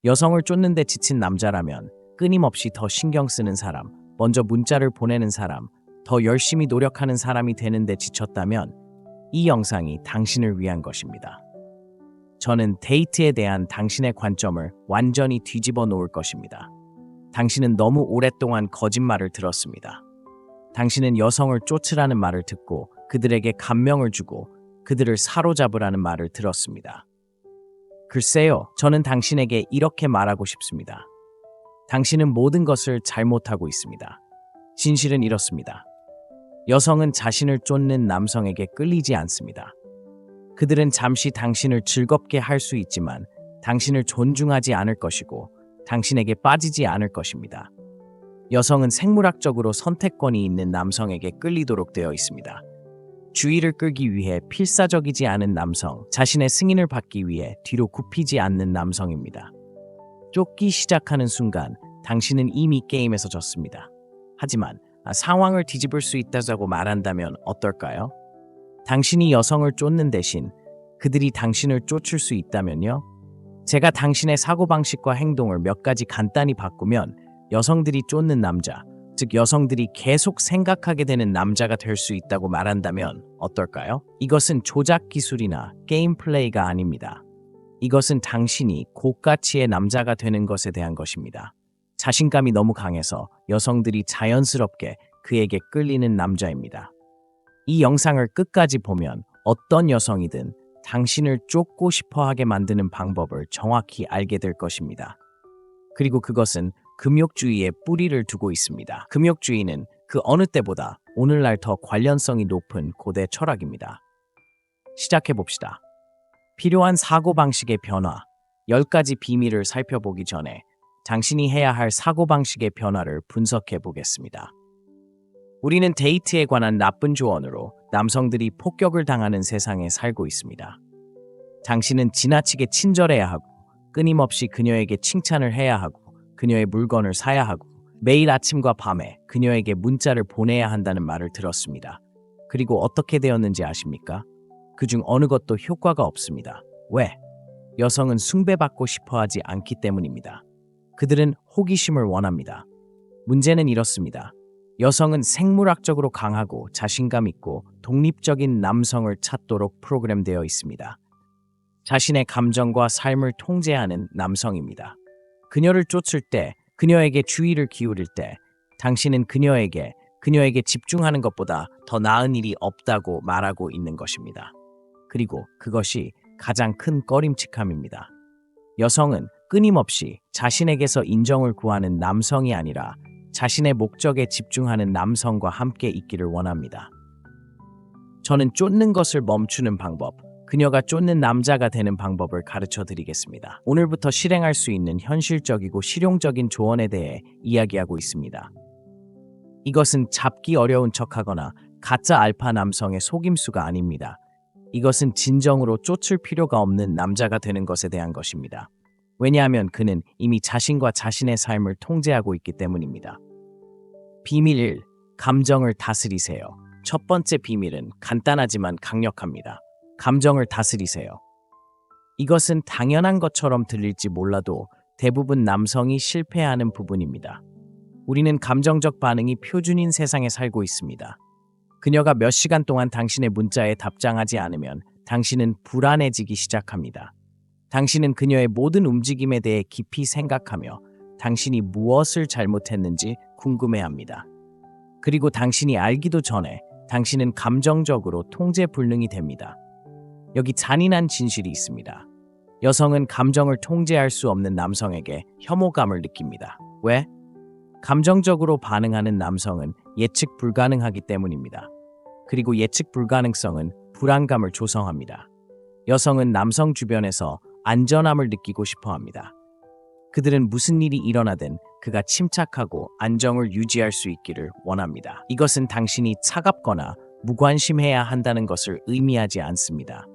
여성을 쫓는데 지친 남자라면 끊임없이 더 신경 쓰는 사람, 먼저 문자를 보내는 사람, 더 열심히 노력하는 사람이 되는데 지쳤다면 이 영상이 당신을 위한 것입니다. 저는 데이트에 대한 당신의 관점을 완전히 뒤집어 놓을 것입니다. 당신은 너무 오랫동안 거짓말을 들었습니다. 당신은 여성을 쫓으라는 말을 듣고 그들에게 감명을 주고 그들을 사로잡으라는 말을 들었습니다. 글쎄요, 저는 당신에게 이렇게 말하고 싶습니다. 당신은 모든 것을 잘못하고 있습니다. 진실은 이렇습니다. 여성은 자신을 쫓는 남성에게 끌리지 않습니다. 그들은 잠시 당신을 즐겁게 할 수 있지만 당신을 존중하지 않을 것이고 당신에게 빠지지 않을 것입니다. 여성은 생물학적으로 선택권이 있는 남성에게 끌리도록 되어 있습니다. 주의를 끌기 위해 필사적이지 않은 남성, 자신의 승인을 받기 위해 뒤로 굽히지 않는 남성입니다. 쫓기 시작하는 순간 당신은 이미 게임에서 졌습니다. 하지만 상황을 뒤집을 수 있다고 말한다면 어떨까요? 당신이 여성을 쫓는 대신 그들이 당신을 쫓을 수 있다면요? 제가 당신의 사고방식과 행동을 몇 가지 간단히 바꾸면 여성들이 쫓는 남자, 즉 여성들이 계속 생각하게 되는 남자가 될 수 있다고 말한다면 어떨까요? 이것은 조작 기술이나 게임 플레이가 아닙니다. 이것은 당신이 고가치의 남자가 되는 것에 대한 것입니다. 자신감이 너무 강해서 여성들이 자연스럽게 그에게 끌리는 남자입니다. 이 영상을 끝까지 보면 어떤 여성이든 당신을 쫓고 싶어 하게 만드는 방법을 정확히 알게 될 것입니다. 그리고 그것은 금욕주의에 뿌리를 두고 있습니다. 금욕주의는 그 어느 때보다 오늘날 더 관련성이 높은 고대 철학입니다. 시작해봅시다. 필요한 사고방식의 변화, 10가지 비밀을 살펴보기 전에 당신이 해야 할 사고방식의 변화를 분석해보겠습니다. 우리는 데이트에 관한 나쁜 조언으로 남성들이 폭격을 당하는 세상에 살고 있습니다. 당신은 지나치게 친절해야 하고 끊임없이 그녀에게 칭찬을 해야 하고 그녀의 물건을 사야 하고 매일 아침과 밤에 그녀에게 문자를 보내야 한다는 말을 들었습니다. 그리고 어떻게 되었는지 아십니까? 그중 어느 것도 효과가 없습니다. 왜? 여성은 숭배받고 싶어하지 않기 때문입니다. 그들은 호기심을 원합니다. 문제는 이렇습니다. 여성은 생물학적으로 강하고 자신감 있고 독립적인 남성을 찾도록 프로그램되어 있습니다. 자신의 감정과 삶을 통제하는 남성입니다. 그녀를 쫓을 때, 그녀에게 주의를 기울일 때, 당신은 그녀에게 집중하는 것보다 더 나은 일이 없다고 말하고 있는 것입니다. 그리고 그것이 가장 큰 꺼림칙함입니다. 여성은 끊임없이 자신에게서 인정을 구하는 남성이 아니라 자신의 목적에 집중하는 남성과 함께 있기를 원합니다. 저는 쫓는 것을 멈추는 방법, 그녀가 쫓는 남자가 되는 방법을 가르쳐 드리겠습니다. 오늘부터 실행할 수 있는 현실적이고 실용적인 조언에 대해 이야기하고 있습니다. 이것은 잡기 어려운 척하거나 가짜 알파 남성의 속임수가 아닙니다. 이것은 진정으로 쫓을 필요가 없는 남자가 되는 것에 대한 것입니다. 왜냐하면 그는 이미 자신과 자신의 삶을 통제하고 있기 때문입니다. 비밀 1. 감정을 다스리세요. 첫 번째 비밀은 간단하지만 강력합니다. 감정을 다스리세요. 이것은 당연한 것처럼 들릴지 몰라도 대부분 남성이 실패하는 부분입니다. 우리는 감정적 반응이 표준인 세상에 살고 있습니다. 그녀가 몇 시간 동안 당신의 문자에 답장하지 않으면 당신은 불안해지기 시작합니다. 당신은 그녀의 모든 움직임에 대해 깊이 생각하며 당신이 무엇을 잘못했는지 궁금해합니다. 그리고 당신이 알기도 전에 당신은 감정적으로 통제불능이 됩니다. 여기 잔인한 진실이 있습니다. 여성은 감정을 통제할 수 없는 남성에게 혐오감을 느낍니다. 왜? 감정적으로 반응하는 남성은 예측 불가능하기 때문입니다. 그리고 예측 불가능성은 불안감을 조성합니다. 여성은 남성 주변에서 안전함을 느끼고 싶어 합니다. 그들은 무슨 일이 일어나든 그가 침착하고 안정을 유지할 수 있기를 원합니다. 이것은 당신이 차갑거나 무관심해야 한다는 것을 의미하지 않습니다.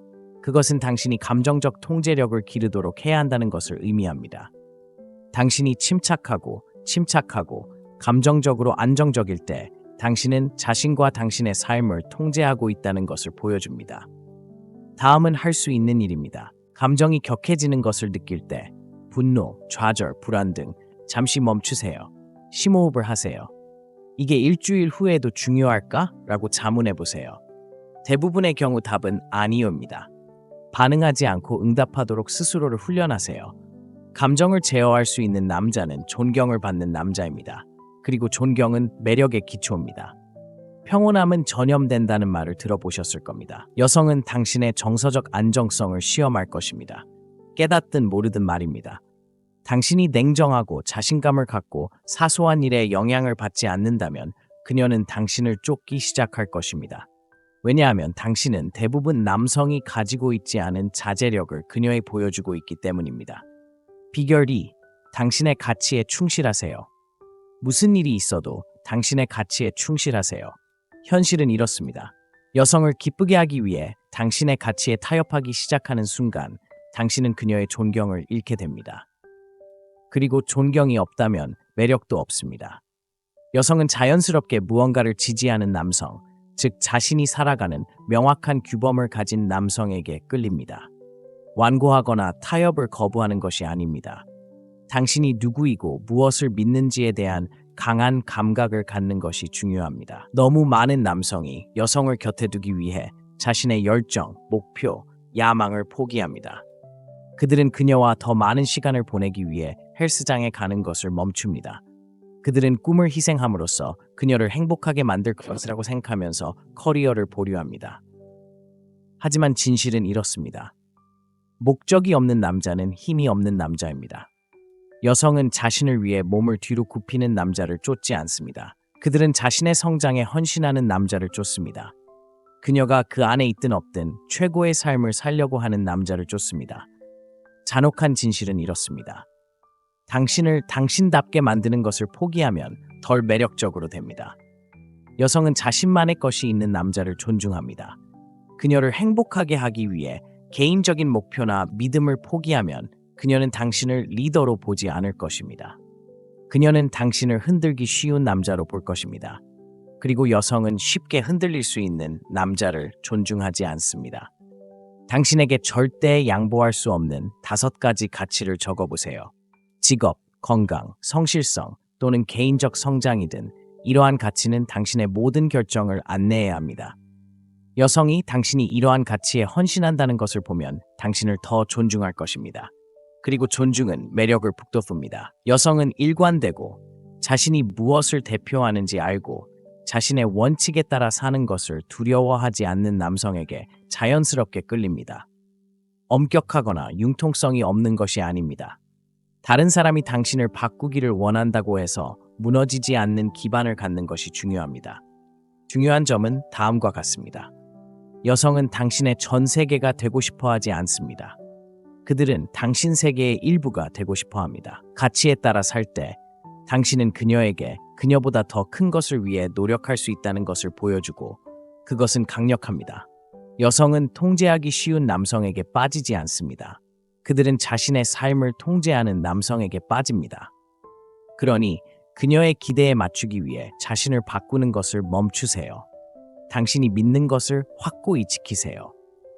그것은 당신이 감정적 통제력을 기르도록 해야 한다는 것을 의미합니다. 당신이 침착하고 감정적으로 안정적일 때 당신은 자신과 당신의 삶을 통제하고 있다는 것을 보여줍니다. 다음은 할 수 있는 일입니다. 감정이 격해지는 것을 느낄 때 분노, 좌절, 불안 등 잠시 멈추세요. 심호흡을 하세요. 이게 일주일 후에도 중요할까? 라고 자문해 보세요. 대부분의 경우 답은 아니요입니다. 반응하지 않고 응답하도록 스스로를 훈련하세요. 감정을 제어할 수 있는 남자는 존경을 받는 남자입니다. 그리고 존경은 매력의 기초입니다. 평온함은 전염된다는 말을 들어보셨을 겁니다. 여성은 당신의 정서적 안정성을 시험할 것입니다. 깨닫든 모르든 말입니다. 당신이 냉정하고 자신감을 갖고 사소한 일에 영향을 받지 않는다면 그녀는 당신을 쫓기 시작할 것입니다. 왜냐하면 당신은 대부분 남성이 가지고 있지 않은 자제력을 그녀에 보여주고 있기 때문입니다. 비결 2. 당신의 가치에 충실하세요. 무슨 일이 있어도 당신의 가치에 충실하세요. 현실은 이렇습니다. 여성을 기쁘게 하기 위해 당신의 가치에 타협하기 시작하는 순간 당신은 그녀의 존경을 잃게 됩니다. 그리고 존경이 없다면 매력도 없습니다. 여성은 자연스럽게 무언가를 지지하는 남성, 즉 자신이 살아가는 명확한 규범을 가진 남성에게 끌립니다. 완고하거나 타협을 거부하는 것이 아닙니다. 당신이 누구이고 무엇을 믿는지에 대한 강한 감각을 갖는 것이 중요합니다. 너무 많은 남성이 여성을 곁에 두기 위해 자신의 열정, 목표, 야망을 포기합니다. 그들은 그녀와 더 많은 시간을 보내기 위해 헬스장에 가는 것을 멈춥니다. 그들은 꿈을 희생함으로써 그녀를 행복하게 만들 것이라고 생각하면서 커리어를 보류합니다. 하지만 진실은 이렇습니다. 목적이 없는 남자는 힘이 없는 남자입니다. 여성은 자신을 위해 몸을 뒤로 굽히는 남자를 쫓지 않습니다. 그들은 자신의 성장에 헌신하는 남자를 쫓습니다. 그녀가 그 안에 있든 없든 최고의 삶을 살려고 하는 남자를 쫓습니다. 잔혹한 진실은 이렇습니다. 당신을 당신답게 만드는 것을 포기하면 덜 매력적으로 됩니다. 여성은 자신만의 것이 있는 남자를 존중합니다. 그녀를 행복하게 하기 위해 개인적인 목표나 믿음을 포기하면 그녀는 당신을 리더로 보지 않을 것입니다. 그녀는 당신을 흔들기 쉬운 남자로 볼 것입니다. 그리고 여성은 쉽게 흔들릴 수 있는 남자를 존중하지 않습니다. 당신에게 절대 양보할 수 없는 5가지 가치를 적어보세요. 직업, 건강, 성실성 또는 개인적 성장이든 이러한 가치는 당신의 모든 결정을 안내해야 합니다. 여성이 당신이 이러한 가치에 헌신한다는 것을 보면 당신을 더 존중할 것입니다. 그리고 존중은 매력을 북돋웁니다. 여성은 일관되고 자신이 무엇을 대표하는지 알고 자신의 원칙에 따라 사는 것을 두려워하지 않는 남성에게 자연스럽게 끌립니다. 엄격하거나 융통성이 없는 것이 아닙니다. 다른 사람이 당신을 바꾸기를 원한다고 해서 무너지지 않는 기반을 갖는 것이 중요합니다. 중요한 점은 다음과 같습니다. 여성은 당신의 전 세계가 되고 싶어 하지 않습니다. 그들은 당신 세계의 일부가 되고 싶어 합니다. 가치에 따라 살 때 당신은 그녀에게 그녀보다 더 큰 것을 위해 노력할 수 있다는 것을 보여주고 그것은 강력합니다. 여성은 통제하기 쉬운 남성에게 빠지지 않습니다. 그들은 자신의 삶을 통제하는 남성에게 빠집니다. 그러니 그녀의 기대에 맞추기 위해 자신을 바꾸는 것을 멈추세요. 당신이 믿는 것을 확고히 지키세요.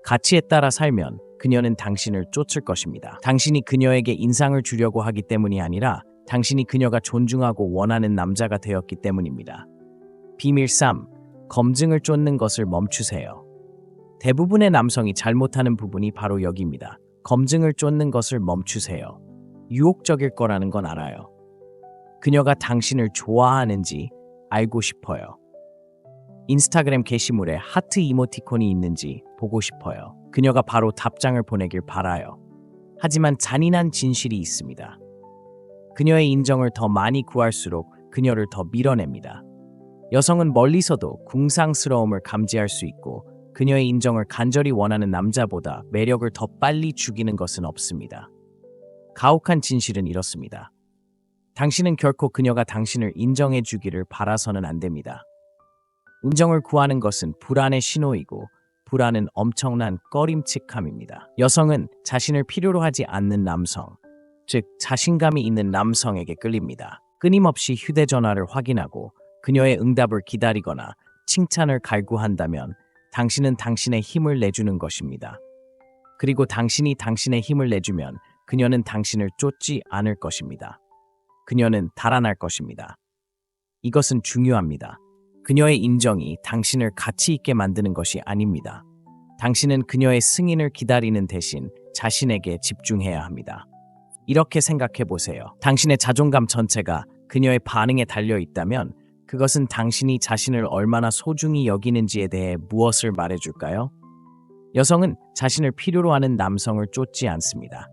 가치에 따라 살면 그녀는 당신을 쫓을 것입니다. 당신이 그녀에게 인상을 주려고 하기 때문이 아니라 당신이 그녀가 존중하고 원하는 남자가 되었기 때문입니다. 비밀 3. 검증을 쫓는 것을 멈추세요. 대부분의 남성이 잘못하는 부분이 바로 여기입니다. 검증을 쫓는 것을 멈추세요. 유혹적일 거라는 건 알아요. 그녀가 당신을 좋아하는지 알고 싶어요. 인스타그램 게시물에 하트 이모티콘이 있는지 보고 싶어요. 그녀가 바로 답장을 보내길 바라요. 하지만 잔인한 진실이 있습니다. 그녀의 인정을 더 많이 구할수록 그녀를 더 밀어냅니다. 여성은 멀리서도 궁상스러움을 감지할 수 있고 그녀의 인정을 간절히 원하는 남자보다 매력을 더 빨리 죽이는 것은 없습니다. 가혹한 진실은 이렇습니다. 당신은 결코 그녀가 당신을 인정해 주기를 바라서는 안 됩니다. 인정을 구하는 것은 불안의 신호이고 불안은 엄청난 꺼림칙함입니다. 여성은 자신을 필요로 하지 않는 남성, 즉 자신감이 있는 남성에게 끌립니다. 끊임없이 휴대전화를 확인하고 그녀의 응답을 기다리거나 칭찬을 갈구한다면 당신은 당신의 힘을 내주는 것입니다. 그리고 당신이 당신의 힘을 내주면 그녀는 당신을 쫓지 않을 것입니다. 그녀는 달아날 것입니다. 이것은 중요합니다. 그녀의 인정이 당신을 가치 있게 만드는 것이 아닙니다. 당신은 그녀의 승인을 기다리는 대신 자신에게 집중해야 합니다. 이렇게 생각해 보세요. 당신의 자존감 전체가 그녀의 반응에 달려 있다면 그것은 당신이 자신을 얼마나 소중히 여기는지에 대해 무엇을 말해줄까요? 여성은 자신을 필요로 하는 남성을 쫓지 않습니다.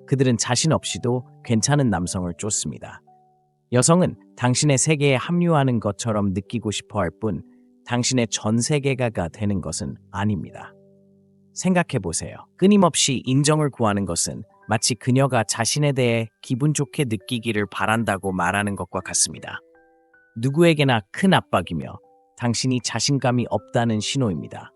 그들은 자신 없이도 괜찮은 남성을 쫓습니다. 여성은 당신의 세계에 합류하는 것처럼 느끼고 싶어 할 뿐 당신의 전 세계가가 되는 것은 아닙니다. 생각해 보세요. 끊임없이 인정을 구하는 것은 마치 그녀가 자신에 대해 기분 좋게 느끼기를 바란다고 말하는 것과 같습니다. 누구에게나 큰 압박이며 당신이 자신감이 없다는 신호입니다.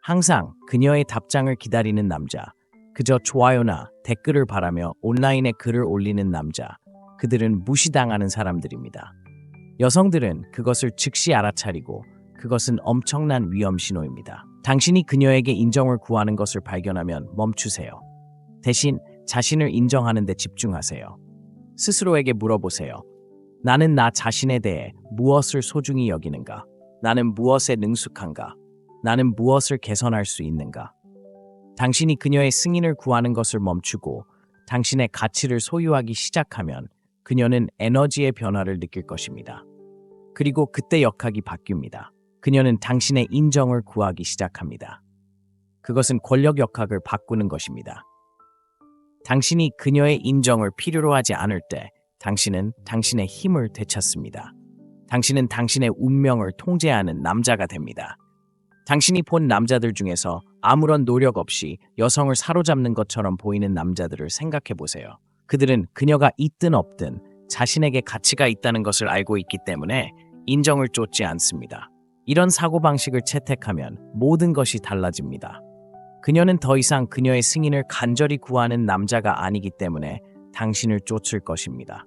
항상 그녀의 답장을 기다리는 남자, 그저 좋아요나 댓글을 바라며 온라인에 글을 올리는 남자, 그들은 무시당하는 사람들입니다. 여성들은 그것을 즉시 알아차리고 그것은 엄청난 위험 신호입니다. 당신이 그녀에게 인정을 구하는 것을 발견하면 멈추세요. 대신 자신을 인정하는 데 집중하세요. 스스로에게 물어보세요. 나는 나 자신에 대해 무엇을 소중히 여기는가? 나는 무엇에 능숙한가? 나는 무엇을 개선할 수 있는가? 당신이 그녀의 승인을 구하는 것을 멈추고 당신의 가치를 소유하기 시작하면 그녀는 에너지의 변화를 느낄 것입니다. 그리고 그때 역학이 바뀝니다. 그녀는 당신의 인정을 구하기 시작합니다. 그것은 권력 역학을 바꾸는 것입니다. 당신이 그녀의 인정을 필요로 하지 않을 때 당신은 당신의 힘을 되찾습니다. 당신은 당신의 운명을 통제하는 남자가 됩니다. 당신이 본 남자들 중에서 아무런 노력 없이 여성을 사로잡는 것처럼 보이는 남자들을 생각해 보세요. 그들은 그녀가 있든 없든 자신에게 가치가 있다는 것을 알고 있기 때문에 인정을 쫓지 않습니다. 이런 사고방식을 채택하면 모든 것이 달라집니다. 그녀는 더 이상 그녀의 승인을 간절히 구하는 남자가 아니기 때문에 당신을 쫓을 것입니다.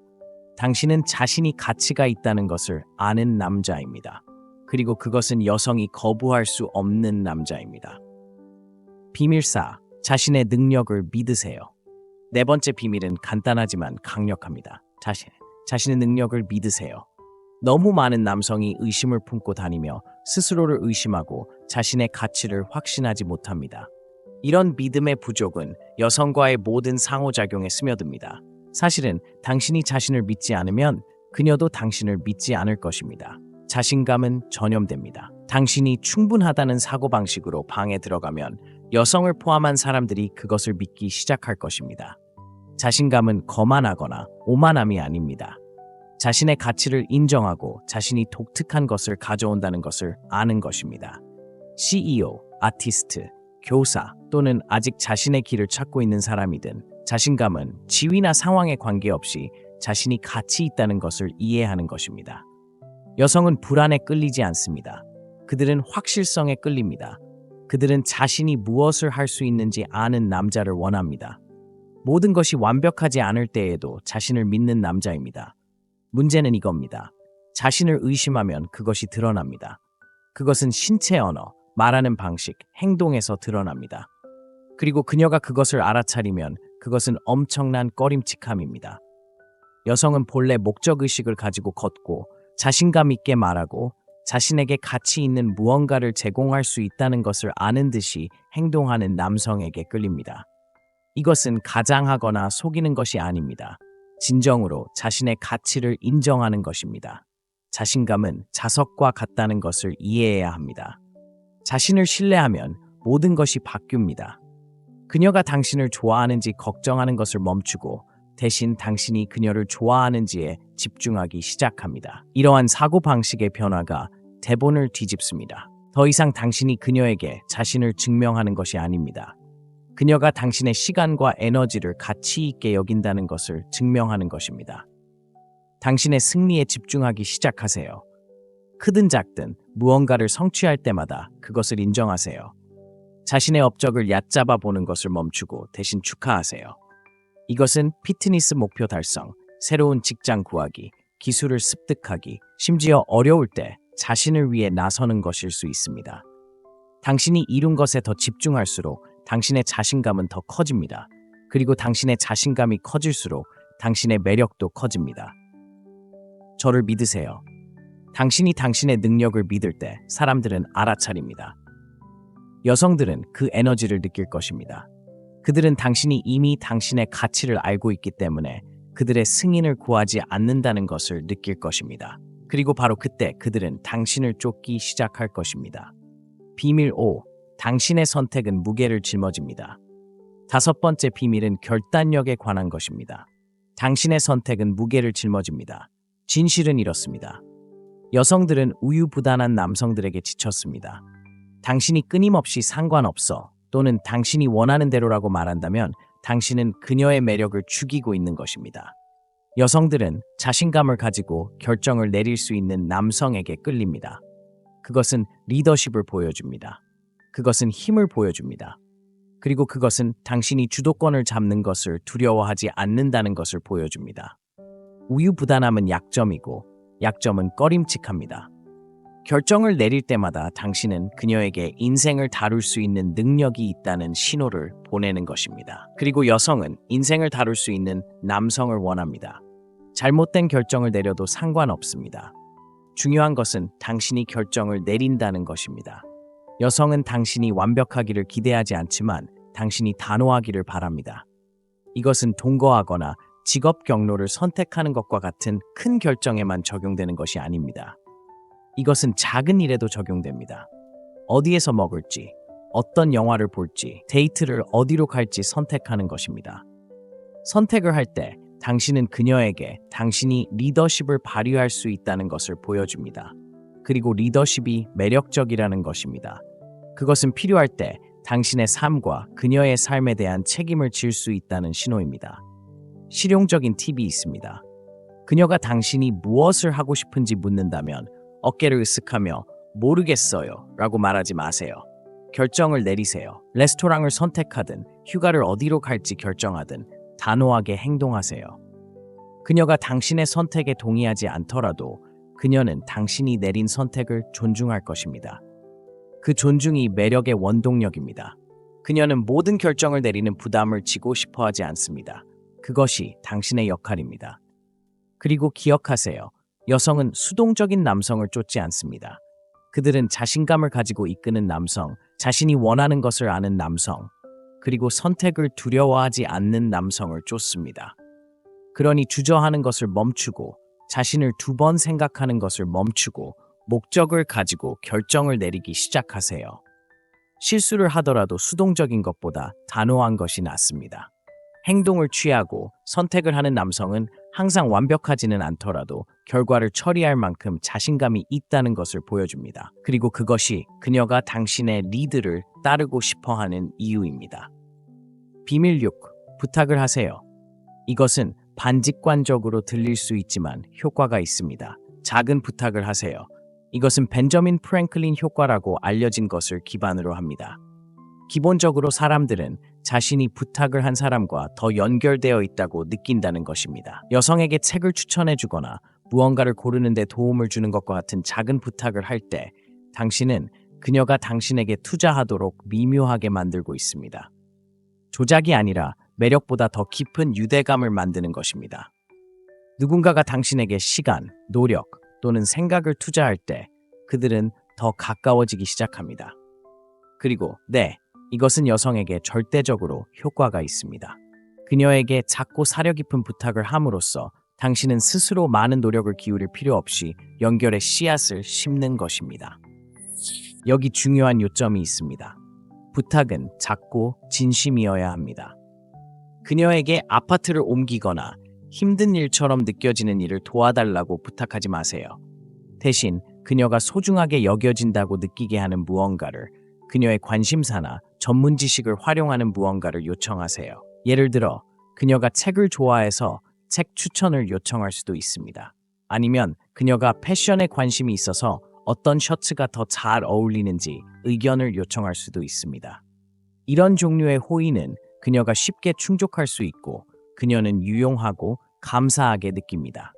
당신은 자신이 가치가 있다는 것을 아는 남자입니다. 그리고 그것은 여성이 거부할 수 없는 남자입니다. 비밀 4. 자신의 능력을 믿으세요. 네 번째 비밀은 간단하지만 강력합니다. 자신의 능력을 믿으세요. 너무 많은 남성이 의심을 품고 다니며 스스로를 의심하고 자신의 가치를 확신하지 못합니다. 이런 믿음의 부족은 여성과의 모든 상호작용에 스며듭니다. 사실은 당신이 자신을 믿지 않으면 그녀도 당신을 믿지 않을 것입니다. 자신감은 전염됩니다. 당신이 충분하다는 사고방식으로 방에 들어가면 여성을 포함한 사람들이 그것을 믿기 시작할 것입니다. 자신감은 거만하거나 오만함이 아닙니다. 자신의 가치를 인정하고 자신이 독특한 것을 가져온다는 것을 아는 것입니다. CEO, 아티스트, 교사 또는 아직 자신의 길을 찾고 있는 사람이든 자신감은 지위나 상황에 관계없이 자신이 가치 있다는 것을 이해하는 것입니다. 여성은 불안에 끌리지 않습니다. 그들은 확실성에 끌립니다. 그들은 자신이 무엇을 할 수 있는지 아는 남자를 원합니다. 모든 것이 완벽하지 않을 때에도 자신을 믿는 남자입니다. 문제는 이겁니다. 자신을 의심하면 그것이 드러납니다. 그것은 신체 언어, 말하는 방식, 행동에서 드러납니다. 그리고 그녀가 그것을 알아차리면 그것은 엄청난 꺼림칙함입니다. 여성은 본래 목적의식을 가지고 걷고 자신감 있게 말하고 자신에게 가치 있는 무언가를 제공할 수 있다는 것을 아는 듯이 행동하는 남성에게 끌립니다. 이것은 가장하거나 속이는 것이 아닙니다. 진정으로 자신의 가치를 인정하는 것입니다. 자신감은 자석과 같다는 것을 이해해야 합니다. 자신을 신뢰하면 모든 것이 바뀝니다. 그녀가 당신을 좋아하는지 걱정하는 것을 멈추고 대신 당신이 그녀를 좋아하는지에 집중하기 시작합니다. 이러한 사고방식의 변화가 대본을 뒤집습니다. 더 이상 당신이 그녀에게 자신을 증명하는 것이 아닙니다. 그녀가 당신의 시간과 에너지를 가치 있게 여긴다는 것을 증명하는 것입니다. 당신의 승리에 집중하기 시작하세요. 크든 작든 무언가를 성취할 때마다 그것을 인정하세요. 자신의 업적을 얕잡아 보는 것을 멈추고 대신 축하하세요. 이것은 피트니스 목표 달성, 새로운 직장 구하기, 기술을 습득하기, 심지어 어려울 때 자신을 위해 나서는 것일 수 있습니다. 당신이 이룬 것에 더 집중할수록 당신의 자신감은 더 커집니다. 그리고 당신의 자신감이 커질수록 당신의 매력도 커집니다. 저를 믿으세요. 당신이 당신의 능력을 믿을 때 사람들은 알아차립니다. 여성들은 그 에너지를 느낄 것입니다. 그들은 당신이 이미 당신의 가치를 알고 있기 때문에 그들의 승인을 구하지 않는다는 것을 느낄 것입니다. 그리고 바로 그때 그들은 당신을 쫓기 시작할 것입니다. 비밀 5. 당신의 선택은 무게를 짊어집니다. 다섯 번째 비밀은 결단력에 관한 것입니다. 당신의 선택은 무게를 짊어집니다. 진실은 이렇습니다. 여성들은 우유부단한 남성들에게 지쳤습니다. 당신이 끊임없이 상관없어 또는 당신이 원하는 대로라고 말한다면 당신은 그녀의 매력을 죽이고 있는 것입니다. 여성들은 자신감을 가지고 결정을 내릴 수 있는 남성에게 끌립니다. 그것은 리더십을 보여줍니다. 그것은 힘을 보여줍니다. 그리고 그것은 당신이 주도권을 잡는 것을 두려워하지 않는다는 것을 보여줍니다. 우유부단함은 약점이고 약점은 꺼림칙합니다. 결정을 내릴 때마다 당신은 그녀에게 인생을 다룰 수 있는 능력이 있다는 신호를 보내는 것입니다. 그리고 여성은 인생을 다룰 수 있는 남성을 원합니다. 잘못된 결정을 내려도 상관없습니다. 중요한 것은 당신이 결정을 내린다는 것입니다. 여성은 당신이 완벽하기를 기대하지 않지만 당신이 단호하기를 바랍니다. 이것은 동거하거나 직업 경로를 선택하는 것과 같은 큰 결정에만 적용되는 것이 아닙니다. 이것은 작은 일에도 적용됩니다. 어디에서 먹을지, 어떤 영화를 볼지, 데이트를 어디로 갈지 선택하는 것입니다. 선택을 할 때 당신은 그녀에게 당신이 리더십을 발휘할 수 있다는 것을 보여줍니다. 그리고 리더십이 매력적이라는 것입니다. 그것은 필요할 때 당신의 삶과 그녀의 삶에 대한 책임을 질 수 있다는 신호입니다. 실용적인 팁이 있습니다. 그녀가 당신이 무엇을 하고 싶은지 묻는다면 어깨를 으쓱하며 모르겠어요 라고 말하지 마세요. 결정을 내리세요. 레스토랑을 선택하든 휴가를 어디로 갈지 결정하든 단호하게 행동하세요. 그녀가 당신의 선택에 동의하지 않더라도 그녀는 당신이 내린 선택을 존중할 것입니다. 그 존중이 매력의 원동력입니다. 그녀는 모든 결정을 내리는 부담을 지고 싶어 하지 않습니다. 그것이 당신의 역할입니다. 그리고 기억하세요. 여성은 수동적인 남성을 쫓지 않습니다. 그들은 자신감을 가지고 이끄는 남성, 자신이 원하는 것을 아는 남성, 그리고 선택을 두려워하지 않는 남성을 쫓습니다. 그러니 주저하는 것을 멈추고 자신을 두 번 생각하는 것을 멈추고 목적을 가지고 결정을 내리기 시작하세요. 실수를 하더라도 수동적인 것보다 단호한 것이 낫습니다. 행동을 취하고 선택을 하는 남성은 항상 완벽하지는 않더라도 결과를 처리할 만큼 자신감이 있다는 것을 보여줍니다. 그리고 그것이 그녀가 당신의 리드를 따르고 싶어하는 이유입니다. 비밀 6. 부탁을 하세요. 이것은 반직관적으로 들릴 수 있지만 효과가 있습니다. 작은 부탁을 하세요. 이것은 벤저민 프랭클린 효과라고 알려진 것을 기반으로 합니다. 기본적으로 사람들은 자신이 부탁을 한 사람과 더 연결되어 있다고 느낀다는 것입니다. 여성에게 책을 추천해주거나 무언가를 고르는 데 도움을 주는 것과 같은 작은 부탁을 할 때 당신은 그녀가 당신에게 투자하도록 미묘하게 만들고 있습니다. 조작이 아니라 매력보다 더 깊은 유대감을 만드는 것입니다. 누군가가 당신에게 시간, 노력 또는 생각을 투자할 때 그들은 더 가까워지기 시작합니다. 그리고 이것은 여성에게 절대적으로 효과가 있습니다. 그녀에게 작고 사려 깊은 부탁을 함으로써 당신은 스스로 많은 노력을 기울일 필요 없이 연결의 씨앗을 심는 것입니다. 여기 중요한 요점이 있습니다. 부탁은 작고 진심이어야 합니다. 그녀에게 아파트를 옮기거나 힘든 일처럼 느껴지는 일을 도와달라고 부탁하지 마세요. 대신 그녀가 소중하게 여겨진다고 느끼게 하는 무언가를, 그녀의 관심사나 전문 지식을 활용하는 무언가를 요청하세요. 예를 들어 그녀가 책을 좋아해서 책 추천을 요청할 수도 있습니다. 아니면 그녀가 패션에 관심이 있어서 어떤 셔츠가 더 잘 어울리는지 의견을 요청할 수도 있습니다. 이런 종류의 호의는 그녀가 쉽게 충족할 수 있고 그녀는 유용하고 감사하게 느낍니다.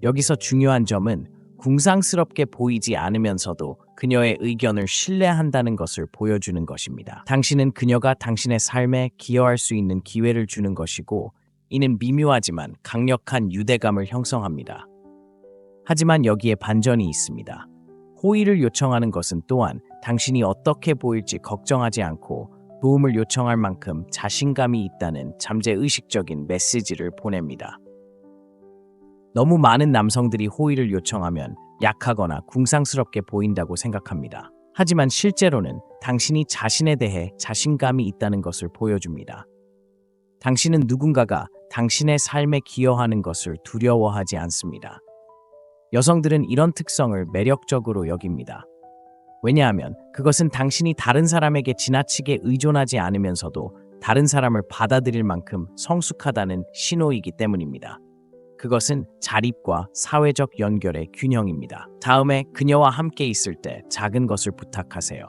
여기서 중요한 점은 궁상스럽게 보이지 않으면서도 그녀의 의견을 신뢰한다는 것을 보여주는 것입니다. 당신은 그녀가 당신의 삶에 기여할 수 있는 기회를 주는 것이고, 이는 미묘하지만 강력한 유대감을 형성합니다. 하지만 여기에 반전이 있습니다. 호의를 요청하는 것은 또한 당신이 어떻게 보일지 걱정하지 않고 도움을 요청할 만큼 자신감이 있다는 잠재의식적인 메시지를 보냅니다. 너무 많은 남성들이 호의를 요청하면 약하거나 궁상스럽게 보인다고 생각합니다. 하지만 실제로는 당신이 자신에 대해 자신감이 있다는 것을 보여줍니다. 당신은 누군가가 당신의 삶에 기여하는 것을 두려워하지 않습니다. 여성들은 이런 특성을 매력적으로 여깁니다. 왜냐하면 그것은 당신이 다른 사람에게 지나치게 의존하지 않으면서도 다른 사람을 받아들일 만큼 성숙하다는 신호이기 때문입니다. 그것은 자립과 사회적 연결의 균형입니다. 다음에 그녀와 함께 있을 때 작은 것을 부탁하세요.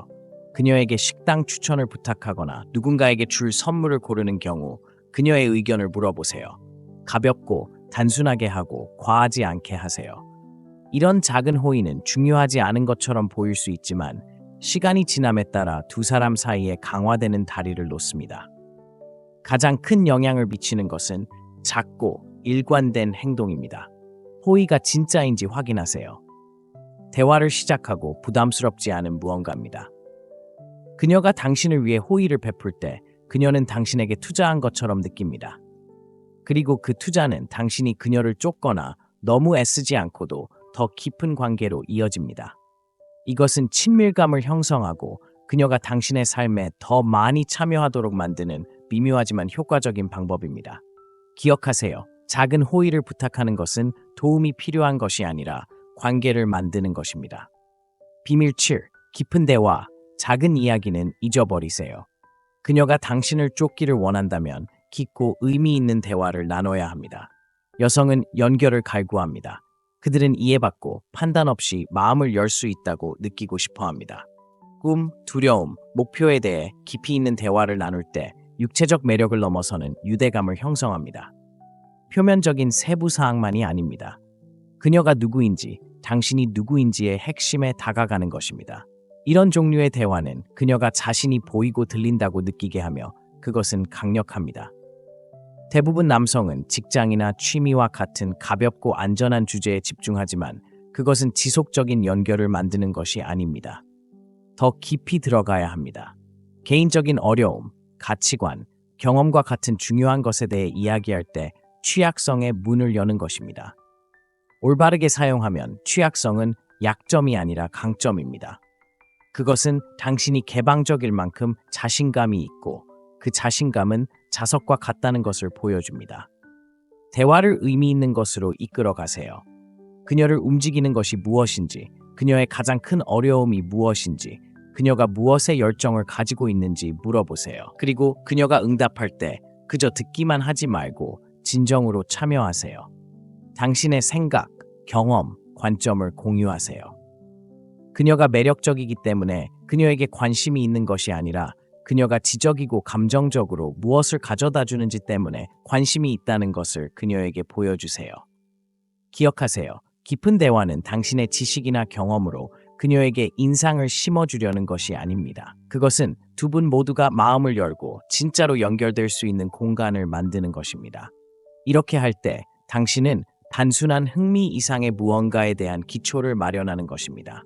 그녀에게 식당 추천을 부탁하거나 누군가에게 줄 선물을 고르는 경우 그녀의 의견을 물어보세요. 가볍고 단순하게 하고 과하지 않게 하세요. 이런 작은 호의는 중요하지 않은 것처럼 보일 수 있지만 시간이 지남에 따라 두 사람 사이에 강화되는 다리를 놓습니다. 가장 큰 영향을 미치는 것은 작고 일관된 행동입니다. 호의가 진짜인지 확인하세요. 대화를 시작하고 부담스럽지 않은 무언가입니다. 그녀가 당신을 위해 호의를 베풀 때 그녀는 당신에게 투자한 것처럼 느낍니다. 그리고 그 투자는 당신이 그녀를 쫓거나 너무 애쓰지 않고도 더 깊은 관계로 이어집니다. 이것은 친밀감을 형성하고 그녀가 당신의 삶에 더 많이 참여하도록 만드는 미묘하지만 효과적인 방법입니다. 기억하세요. 작은 호의를 부탁하는 것은 도움이 필요한 것이 아니라 관계를 만드는 것입니다. 비밀 7. 깊은 대화, 작은 이야기는 잊어버리세요. 그녀가 당신을 쫓기를 원한다면 깊고 의미 있는 대화를 나눠야 합니다. 여성은 연결을 갈구합니다. 그들은 이해받고 판단 없이 마음을 열 수 있다고 느끼고 싶어 합니다. 꿈, 두려움, 목표에 대해 깊이 있는 대화를 나눌 때 육체적 매력을 넘어서는 유대감을 형성합니다. 표면적인 세부 사항만이 아닙니다. 그녀가 누구인지, 당신이 누구인지의 핵심에 다가가는 것입니다. 이런 종류의 대화는 그녀가 자신이 보이고 들린다고 느끼게 하며 그것은 강력합니다. 대부분 남성은 직장이나 취미와 같은 가볍고 안전한 주제에 집중하지만 그것은 지속적인 연결을 만드는 것이 아닙니다. 더 깊이 들어가야 합니다. 개인적인 어려움, 가치관, 경험과 같은 중요한 것에 대해 이야기할 때 취약성의 문을 여는 것입니다. 올바르게 사용하면 취약성은 약점이 아니라 강점입니다. 그것은 당신이 개방적일 만큼 자신감이 있고 그 자신감은 자석과 같다는 것을 보여줍니다. 대화를 의미 있는 것으로 이끌어 가세요. 그녀를 움직이는 것이 무엇인지, 그녀의 가장 큰 어려움이 무엇인지, 그녀가 무엇에 열정을 가지고 있는지 물어보세요. 그리고 그녀가 응답할 때 그저 듣기만 하지 말고 진정으로 참여하세요. 당신의 생각, 경험, 관점을 공유하세요. 그녀가 매력적이기 때문에 그녀에게 관심이 있는 것이 아니라 그녀가 지적이고 감정적으로 무엇을 가져다 주는지 때문에 관심이 있다는 것을 그녀에게 보여주세요. 기억하세요. 깊은 대화는 당신의 지식이나 경험으로 그녀에게 인상을 심어주려는 것이 아닙니다. 그것은 두 분 모두가 마음을 열고 진짜로 연결될 수 있는 공간을 만드는 것입니다. 이렇게 할 때 당신은 단순한 흥미 이상의 무언가에 대한 기초를 마련하는 것입니다.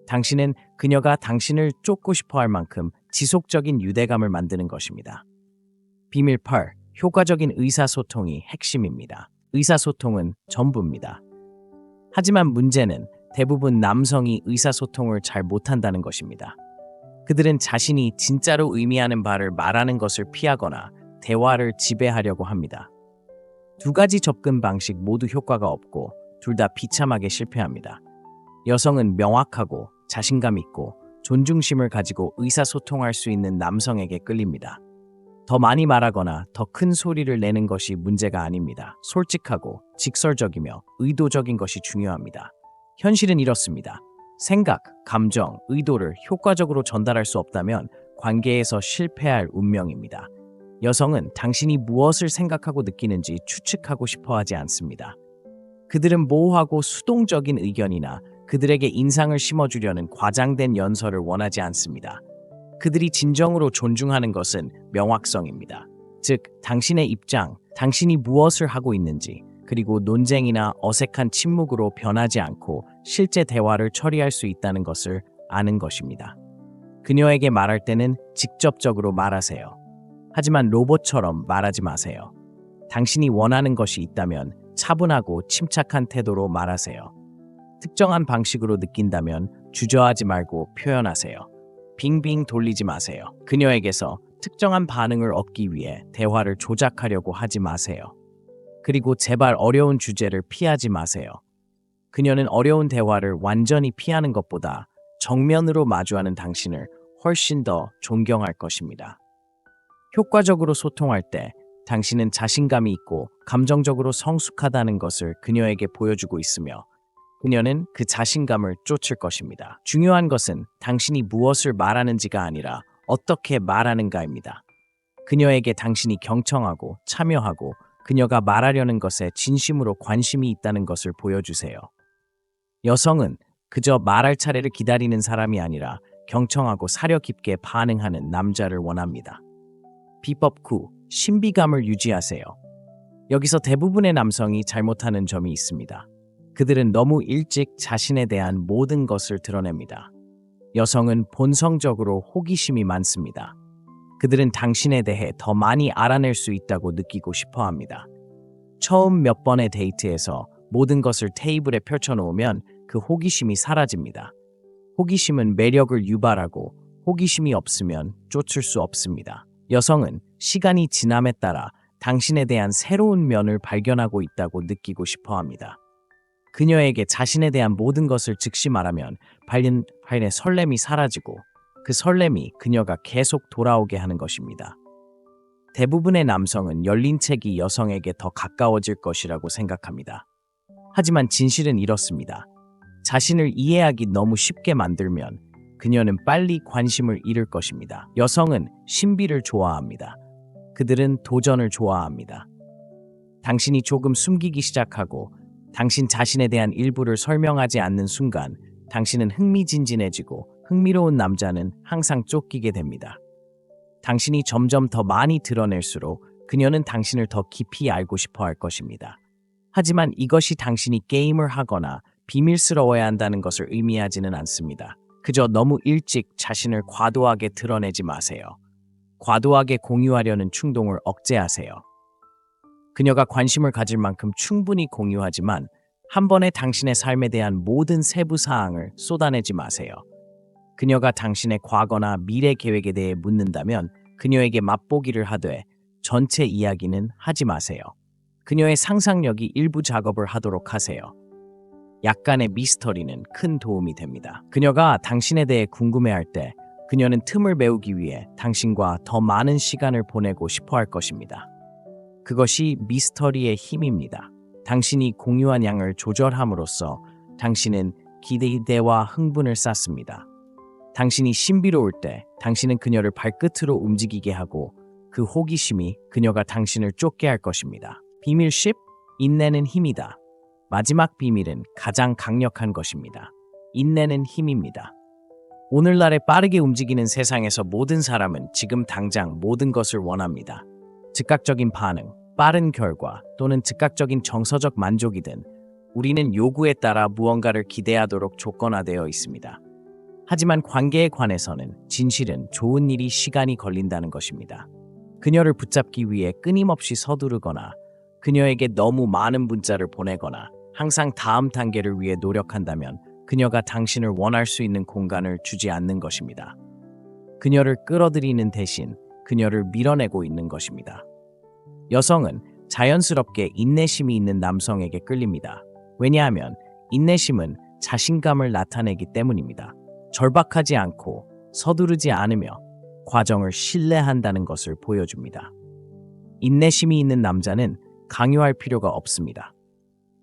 당신은 그녀가 당신을 쫓고 싶어 할 만큼 지속적인 유대감을 만드는 것입니다. 비밀 8. 효과적인 의사소통이 핵심입니다. 의사소통은 전부입니다. 하지만 문제는 대부분 남성이 의사소통을 잘 못한다는 것입니다. 그들은 자신이 진짜로 의미하는 바를 말하는 것을 피하거나 대화를 지배하려고 합니다. 두 가지 접근 방식 모두 효과가 없고 둘 다 비참하게 실패합니다. 여성은 명확하고 자신감 있고 존중심을 가지고 의사소통할 수 있는 남성에게 끌립니다. 더 많이 말하거나 더 큰 소리를 내는 것이 문제가 아닙니다. 솔직하고 직설적이며 의도적인 것이 중요합니다. 현실은 이렇습니다. 생각, 감정, 의도를 효과적으로 전달할 수 없다면 관계에서 실패할 운명입니다. 여성은 당신이 무엇을 생각하고 느끼는지 추측하고 싶어 하지 않습니다. 그들은 모호하고 수동적인 의견이나 그들에게 인상을 심어주려는 과장된 연설을 원하지 않습니다. 그들이 진정으로 존중하는 것은 명확성입니다. 즉, 당신의 입장, 당신이 무엇을 하고 있는지, 그리고 논쟁이나 어색한 침묵으로 변하지 않고 실제 대화를 처리할 수 있다는 것을 아는 것입니다. 그녀에게 말할 때는 직접적으로 말하세요. 하지만 로봇처럼 말하지 마세요. 당신이 원하는 것이 있다면 차분하고 침착한 태도로 말하세요. 특정한 방식으로 느낀다면 주저하지 말고 표현하세요. 빙빙 돌리지 마세요. 그녀에게서 특정한 반응을 얻기 위해 대화를 조작하려고 하지 마세요. 그리고 제발 어려운 주제를 피하지 마세요. 그녀는 어려운 대화를 완전히 피하는 것보다 정면으로 마주하는 당신을 훨씬 더 존경할 것입니다. 효과적으로 소통할 때 당신은 자신감이 있고 감정적으로 성숙하다는 것을 그녀에게 보여주고 있으며 그녀는 그 자신감을 쫓을 것입니다. 중요한 것은 당신이 무엇을 말하는지가 아니라 어떻게 말하는가입니다. 그녀에게 당신이 경청하고 참여하고 그녀가 말하려는 것에 진심으로 관심이 있다는 것을 보여주세요. 여성은 그저 말할 차례를 기다리는 사람이 아니라 경청하고 사려 깊게 반응하는 남자를 원합니다. 비법 9. 신비감을 유지하세요. 여기서 대부분의 남성이 잘못하는 점이 있습니다. 그들은 너무 일찍 자신에 대한 모든 것을 드러냅니다. 여성은 본성적으로 호기심이 많습니다. 그들은 당신에 대해 더 많이 알아낼 수 있다고 느끼고 싶어 합니다. 처음 몇 번의 데이트에서 모든 것을 테이블에 펼쳐놓으면 그 호기심이 사라집니다. 호기심은 매력을 유발하고 호기심이 없으면 쫓을 수 없습니다. 여성은 시간이 지남에 따라 당신에 대한 새로운 면을 발견하고 있다고 느끼고 싶어 합니다. 그녀에게 자신에 대한 모든 것을 즉시 말하면 발연의 설렘이 사라지고 그 설렘이 그녀가 계속 돌아오게 하는 것입니다. 대부분의 남성은 열린 책이 여성에게 더 가까워질 것이라고 생각합니다. 하지만 진실은 이렇습니다. 자신을 이해하기 너무 쉽게 만들면 그녀는 빨리 관심을 잃을 것입니다. 여성은 신비를 좋아합니다. 그들은 도전을 좋아합니다. 당신이 조금 숨기기 시작하고 당신 자신에 대한 일부를 설명하지 않는 순간 당신은 흥미진진해지고 흥미로운 남자는 항상 쫓기게 됩니다. 당신이 점점 더 많이 드러낼수록 그녀는 당신을 더 깊이 알고 싶어 할 것입니다. 하지만 이것이 당신이 게임을 하거나 비밀스러워야 한다는 것을 의미하지는 않습니다. 그저 너무 일찍 자신을 과도하게 드러내지 마세요. 과도하게 공유하려는 충동을 억제하세요. 그녀가 관심을 가질 만큼 충분히 공유하지만 한 번에 당신의 삶에 대한 모든 세부 사항을 쏟아내지 마세요. 그녀가 당신의 과거나 미래 계획에 대해 묻는다면 그녀에게 맛보기를 하되 전체 이야기는 하지 마세요. 그녀의 상상력이 일부 작업을 하도록 하세요. 약간의 미스터리는 큰 도움이 됩니다. 그녀가 당신에 대해 궁금해할 때 그녀는 틈을 메우기 위해 당신과 더 많은 시간을 보내고 싶어 할 것입니다. 그것이 미스터리의 힘입니다. 당신이 공유한 양을 조절함으로써 당신은 기대와 흥분을 쌓습니다. 당신이 신비로울 때 당신은 그녀를 발끝으로 움직이게 하고 그 호기심이 그녀가 당신을 쫓게 할 것입니다. 비밀 10. 인내는 힘이다. 마지막 비밀은 가장 강력한 것입니다. 인내는 힘입니다. 오늘날의 빠르게 움직이는 세상에서 모든 사람은 지금 당장 모든 것을 원합니다. 즉각적인 반응, 빠른 결과 또는 즉각적인 정서적 만족이든 우리는 요구에 따라 무언가를 기대하도록 조건화되어 있습니다. 하지만 관계에 관해서는 진실은 좋은 일이 시간이 걸린다는 것입니다. 그녀를 붙잡기 위해 끊임없이 서두르거나 그녀에게 너무 많은 문자를 보내거나 항상 다음 단계를 위해 노력한다면 그녀가 당신을 원할 수 있는 공간을 주지 않는 것입니다. 그녀를 끌어들이는 대신 그녀를 밀어내고 있는 것입니다. 여성은 자연스럽게 인내심이 있는 남성에게 끌립니다. 왜냐하면 인내심은 자신감을 나타내기 때문입니다. 절박하지 않고 서두르지 않으며 과정을 신뢰한다는 것을 보여줍니다. 인내심이 있는 남자는 강요할 필요가 없습니다.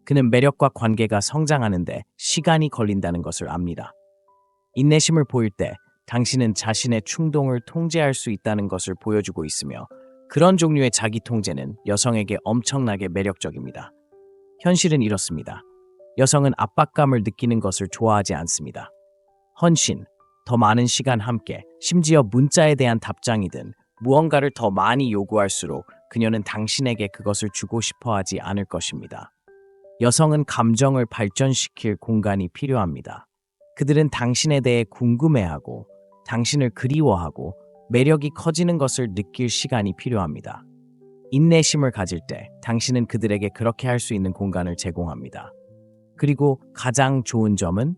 그는 매력과 관계가 성장하는데 시간이 걸린다는 것을 압니다. 인내심을 보일 때 당신은 자신의 충동을 통제할 수 있다는 것을 보여주고 있으며 그런 종류의 자기 통제는 여성에게 엄청나게 매력적입니다. 현실은 이렇습니다. 여성은 압박감을 느끼는 것을 좋아하지 않습니다. 헌신, 더 많은 시간 함께, 심지어 문자에 대한 답장이든 무언가를 더 많이 요구할수록 그녀는 당신에게 그것을 주고 싶어 하지 않을 것입니다. 여성은 감정을 발전시킬 공간이 필요합니다. 그들은 당신에 대해 궁금해하고 당신을 그리워하고 매력이 커지는 것을 느낄 시간이 필요합니다. 인내심을 가질 때 당신은 그들에게 그렇게 할 수 있는 공간을 제공합니다. 그리고 가장 좋은 점은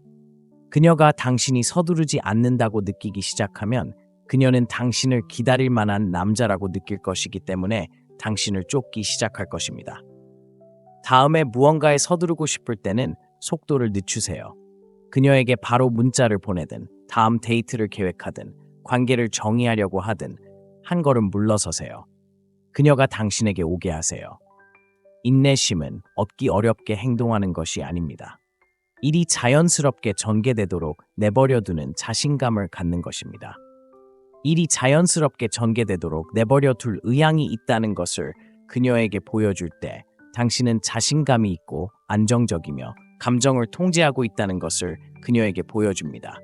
그녀가 당신이 서두르지 않는다고 느끼기 시작하면 그녀는 당신을 기다릴 만한 남자라고 느낄 것이기 때문에 당신을 쫓기 시작할 것입니다. 다음에 무언가에 서두르고 싶을 때는 속도를 늦추세요. 그녀에게 바로 문자를 보내든 다음 데이트를 계획하든 관계를 정의하려고 하든 한 걸음 물러서세요. 그녀가 당신에게 오게 하세요. 인내심은 얻기 어렵게 행동하는 것이 아닙니다. 일이 자연스럽게 전개되도록 내버려두는 자신감을 갖는 것입니다. 일이 자연스럽게 전개되도록 내버려둘 의향이 있다는 것을 그녀에게 보여줄 때 당신은 자신감이 있고 안정적이며 감정을 통제하고 있다는 것을 그녀에게 보여줍니다.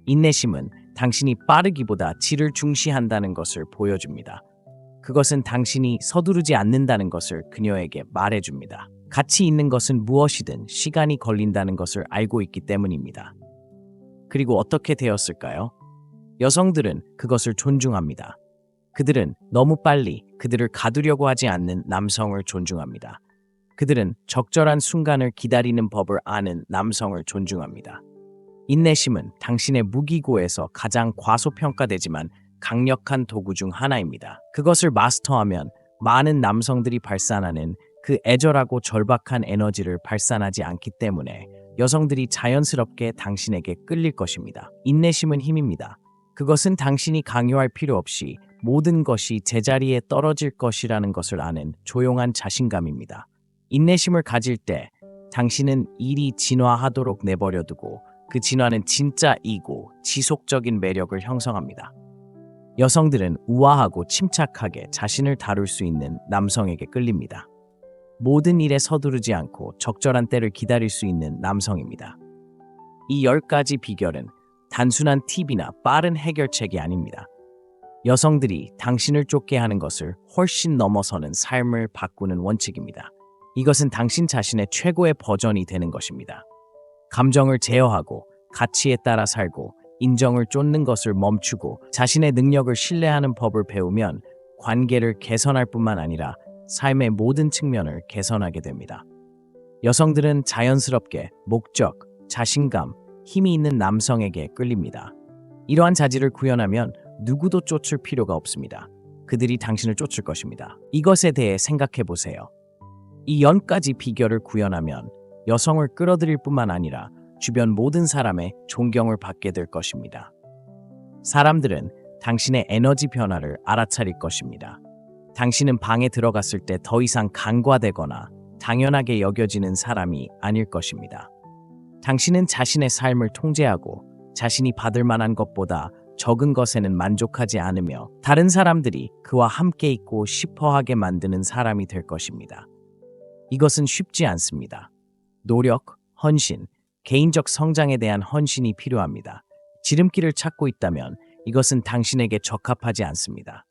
인내심은 당신이 빠르기보다 질을 중시한다는 것을 보여줍니다. 그것은 당신이 서두르지 않는다는 것을 그녀에게 말해줍니다. 가치 있는 것은 무엇이든 시간이 걸린다는 것을 알고 있기 때문입니다. 그리고 어떻게 되었을까요? 여성들은 그것을 존중합니다. 그들은 너무 빨리 그들을 가두려고 하지 않는 남성을 존중합니다. 그들은 적절한 순간을 기다리는 법을 아는 남성을 존중합니다. 인내심은 당신의 무기고에서 가장 과소평가되지만 강력한 도구 중 하나입니다. 그것을 마스터하면 많은 남성들이 발산하는 그 애절하고 절박한 에너지를 발산하지 않기 때문에 여성들이 자연스럽게 당신에게 끌릴 것입니다. 인내심은 힘입니다. 그것은 당신이 강요할 필요 없이 모든 것이 제자리에 떨어질 것이라는 것을 아는 조용한 자신감입니다. 인내심을 가질 때 당신은 일이 진화하도록 내버려두고 그 진화는 진짜 이고 지속적인 매력을 형성합니다. 여성들은 우아하고 침착하게 자신을 다룰 수 있는 남성에게 끌립니다. 모든 일에 서두르지 않고 적절한 때를 기다릴 수 있는 남성입니다. 이 10가지 비결은 단순한 팁이나 빠른 해결책이 아닙니다. 여성들이 당신을 쫓게 하는 것을 훨씬 넘어서는 삶을 바꾸는 원칙입니다. 이것은 당신 자신의 최고의 버전이 되는 것입니다. 감정을 제어하고 가치에 따라 살고 인정을 쫓는 것을 멈추고 자신의 능력을 신뢰하는 법을 배우면 관계를 개선할 뿐만 아니라 삶의 모든 측면을 개선하게 됩니다. 여성들은 자연스럽게 목적, 자신감, 힘이 있는 남성에게 끌립니다. 이러한 자질을 구현하면 누구도 쫓을 필요가 없습니다. 그들이 당신을 쫓을 것입니다. 이것에 대해 생각해 보세요. 이 10가지 비결을 구현하면 여성을 끌어들일 뿐만 아니라 주변 모든 사람의 존경을 받게 될 것입니다. 사람들은 당신의 에너지 변화를 알아차릴 것입니다. 당신은 방에 들어갔을 때 더 이상 간과되거나 당연하게 여겨지는 사람이 아닐 것입니다. 당신은 자신의 삶을 통제하고 자신이 받을 만한 것보다 적은 것에는 만족하지 않으며 다른 사람들이 그와 함께 있고 싶어하게 만드는 사람이 될 것입니다. 이것은 쉽지 않습니다. 노력, 헌신, 개인적 성장에 대한 헌신이 필요합니다. 지름길을 찾고 있다면 이것은 당신에게 적합하지 않습니다.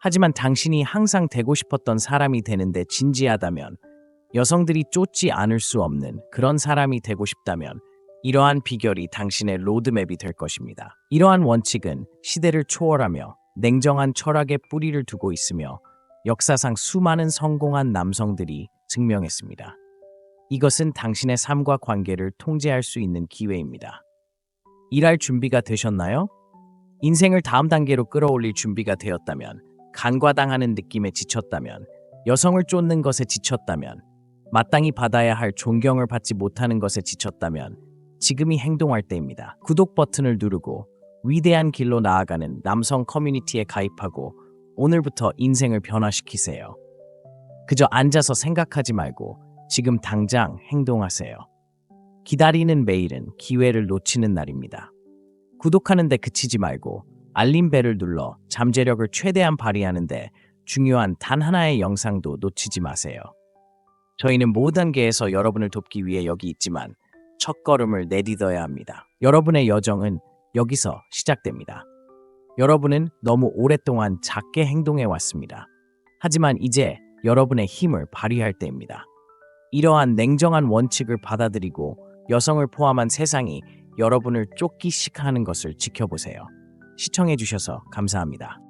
하지만 당신이 항상 되고 싶었던 사람이 되는데 진지하다면, 여성들이 쫓지 않을 수 없는 그런 사람이 되고 싶다면 이러한 비결이 당신의 로드맵이 될 것입니다. 이러한 원칙은 시대를 초월하며 냉정한 철학의 뿌리를 두고 있으며 역사상 수많은 성공한 남성들이 증명했습니다. 이것은 당신의 삶과 관계를 통제할 수 있는 기회입니다. 일할 준비가 되셨나요? 인생을 다음 단계로 끌어올릴 준비가 되었다면, 간과당하는 느낌에 지쳤다면, 여성을 쫓는 것에 지쳤다면, 마땅히 받아야 할 존경을 받지 못하는 것에 지쳤다면 지금이 행동할 때입니다. 구독 버튼을 누르고 위대한 길로 나아가는 남성 커뮤니티에 가입하고 오늘부터 인생을 변화시키세요. 그저 앉아서 생각하지 말고 지금 당장 행동하세요. 기다리는 매일은 기회를 놓치는 날입니다. 구독하는데 그치지 말고 알림벨을 눌러 잠재력을 최대한 발휘하는데 중요한 단 하나의 영상도 놓치지 마세요. 저희는 모든 단계에서 여러분을 돕기 위해 여기 있지만 첫걸음을 내딛어야 합니다. 여러분의 여정은 여기서 시작됩니다. 여러분은 너무 오랫동안 작게 행동해 왔습니다. 하지만 이제 여러분의 힘을 발휘할 때입니다. 이러한 냉정한 원칙을 받아들이고 여성을 포함한 세상이 여러분을 쫓기식 하는 것을 지켜보세요. 시청해 주셔서 감사합니다.